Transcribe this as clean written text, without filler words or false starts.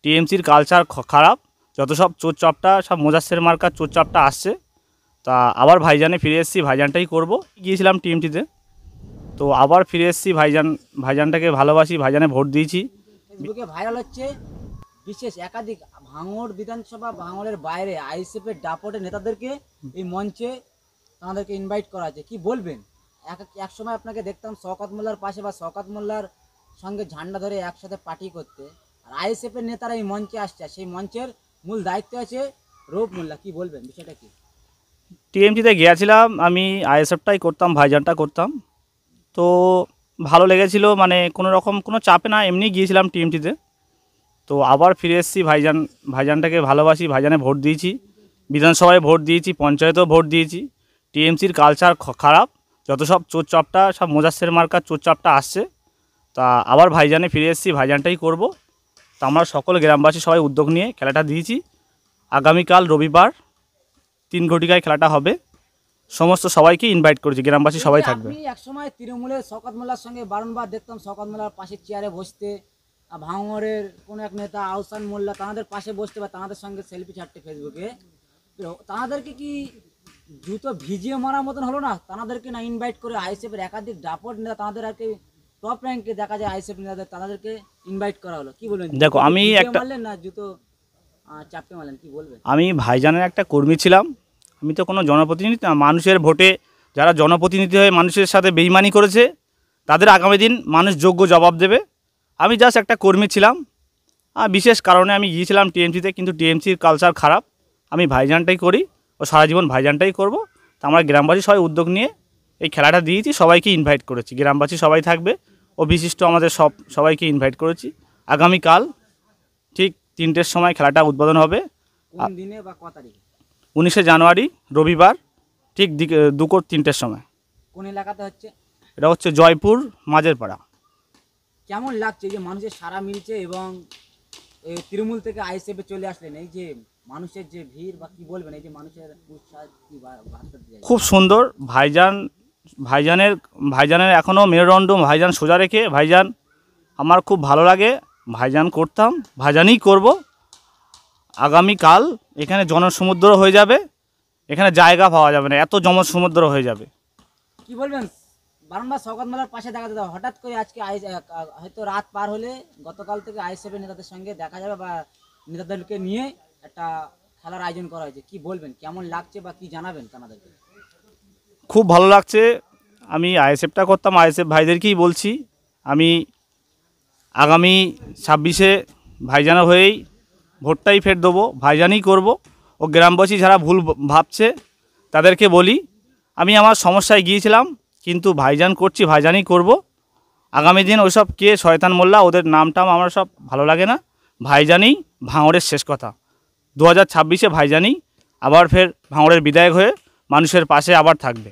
টিএমসির কালচার খারাপ, যত সব চোরচপটা সব মোজাসের মার্কার চোরচপটা আসছে। তা আবার ভাইজানে ফিরে এসেছি, ভাইজানটাই করব। গিয়েছিলাম টিএমসিতে, তো আবার ফিরে এসেছি। ভাইজানটাকে ভালোবাসি, ভাইজানে ভোট দিয়েছি। ফেসবুকে ভাইরাল হচ্ছে বিশেষ একাধিক ভাঙড় বিধানসভা ভাঙড়ের বাইরে আইএসএফের দাপটের নেতাদেরকে এই মঞ্চে আমাদেরকে ইনভাইট করা আছে, কি বলবেন? এক সময় আপনাকে দেখতাম শওকত মোল্লার পাশে বা শওকত মোল্লার সঙ্গে ঝান্ডা ধরে একসাথে পার্টি করতে, আর আইএসএফের নেতারা এই মঞ্চে আসছে, সেই মঞ্চের মূল দায়িত্ব আছে রৌফ মোল্লা, কি বলবেন বিষয়টা কি? টিএমসিতে গিয়েছিলাম, আমি আইএসএফটাই করতাম, ভাইজানটা করতাম। তো ভালো লেগেছিল, মানে কোনো রকম কোনো চাপে না, এমনি গিয়েছিলাম টিএমসিতে। তো আবার ফিরে এসেছি। ভাইজানটাকে ভালোবাসি, ভাইজানে ভোট দিয়েছি, বিধানসভায় ভোট দিয়েছি, পঞ্চায়েতেও ভোট দিয়েছি। টিএমসির কালচার খারাপ, যত সব চোরচপটা সব মোজাসের মার্কার চোরচপটা আসছে। তা আবার ভাইজানে ফিরে এসেছি, ভাইজানটাই করব। তা আমরা সকল গ্রামবাসী সবাই উদ্যোগ নিয়ে খেলাটা দিয়েছি। আগামীকাল রবিবার 3 ঘটিকায় খেলাটা হবে। সমস্ত সবাইকে ইনভাইট করেছি, গ্রামবাসী সবাই থাকবে। আপনি একসময় তৃণমূলের শওকত মোল্লার সঙ্গে বারংবার দেখতাম শওকত মোল্লার পাশে চেয়ারে বসতে, ভাঙড়ের কোনো এক নেতা আহসান মোল্লা তাদের পাশে বসতে বা তাদের সঙ্গে সেলফি ছাড়তে ফেসবুকে, তো তাদেরকে কি জুতো ভিজিয়ে মারার মতন হলো না? তাদেরকে না ইনভাইট করে আইএসএফের একাধিক দাপট নেতা, তাদের আর কি টপ র্যাঙ্কে দেখা যায় আইএসএফ নেতাদের, তাদেরকে ইনভাইট করা হলো, কি বলবেন? দেখো, আমি একটা মারলেন না জুতো চাপতে মারলেন, কি বলবেন? আমি ভাইজানের একটা কর্মী ছিলাম। আমি তো কোনো জনপ্রতিনিধি না। মানুষের ভোটে যারা জনপ্রতিনিধি হয়ে মানুষের সাথে বেইমানি করেছে, তাদের আগামী দিন মানুষ যোগ্য জবাব দেবে। আমি জাস্ট একটা কর্মী ছিলাম, বিশেষ কারণে আমি গিয়েছিলাম টিএমসিতে, কিন্তু টিএমসির কালচার খারাপ। আমি ভাইজানটাই করি ও সারা জীবন ভাইজানটাই করব। তা আমরা গ্রামবাসী সবাই উদ্যোগ নিয়ে এই খেলাটা দিয়েছি, সবাইকে ইনভাইট করেছি। গ্রামবাসী সবাই থাকবে ও বিশিষ্ট আমাদের সবাইকে ইনভাইট করেছি। আগামীকাল ঠিক 3টের সময় খেলাটা উদ্বোধন হবে। কোন দিনে বা কত তারিখে? 19শে জানুয়ারি রবিবার, ঠিক দুপুর 3টের সময়। কোন এলাকাতে হচ্ছে? এটা হচ্ছে জয়পুর মাঝের পাড়া। কেমন লাগছে যে মানুষের সাড়া মিলছে এবং তৃণমূল থেকে আইএসএফে চলে আসলেন, এই যে মানুষের যে ভিড় বা কি বলবেন, এই যে মানুষের উৎসাহ কি বার্তা দিয়ে? খুব সুন্দর। ভাইজানের এখনও মেরুদণ্ড ভাইজান সোজা রেখে, ভাইজান আমার খুব ভালো লাগে। ভাইজান করতাম, ভাইজানই করব। আগামীকাল এখানে জনসমুদ্র হয়ে যাবে, এখানে জায়গা পাওয়া যাবে না, এত জনসমুদ্র হয়ে যাবে। কি বলবেন? বারংবার শওকত মোল্লার পাশে দেখা যেত, হঠাৎ করে আজকে হয়তো রাত পার হলে গতকাল থেকে আইএসএফের নেতাদের সঙ্গে দেখা যাবে বা নেতাদেরকে নিয়ে একটা খেলার আয়োজন করা হয়েছে, কি বলবেন? কেমন লাগছে বা কি জানাবেন তাদেরকে? খুব ভালো লাগছে। আমি আইএসএফটা করতাম, আইএসএফ ভাইদেরকেই বলছি, আমি আগামী 26শে ভাইজানের হয়েই ভোটটাই ফের দেবো, ভাইজানই করব। ও গ্রামবাসী যারা ভুল ভাবছে তাদেরকে বলি, আমি আমার সমস্যায় গিয়েছিলাম, কিন্তু ভাইজান করছি, ভাইজানই করব। আগামী দিন ওইসব কে শয়তান মোল্লা ওদের নামটাম আমার সব ভালো লাগে না। ভাইজানই ভাঙড়ের শেষ কথা। 2026-এ ভাইজানই আবার ফের ভাঙড়ের বিধায়ক হয়ে মানুষের পাশে আবার থাকবে।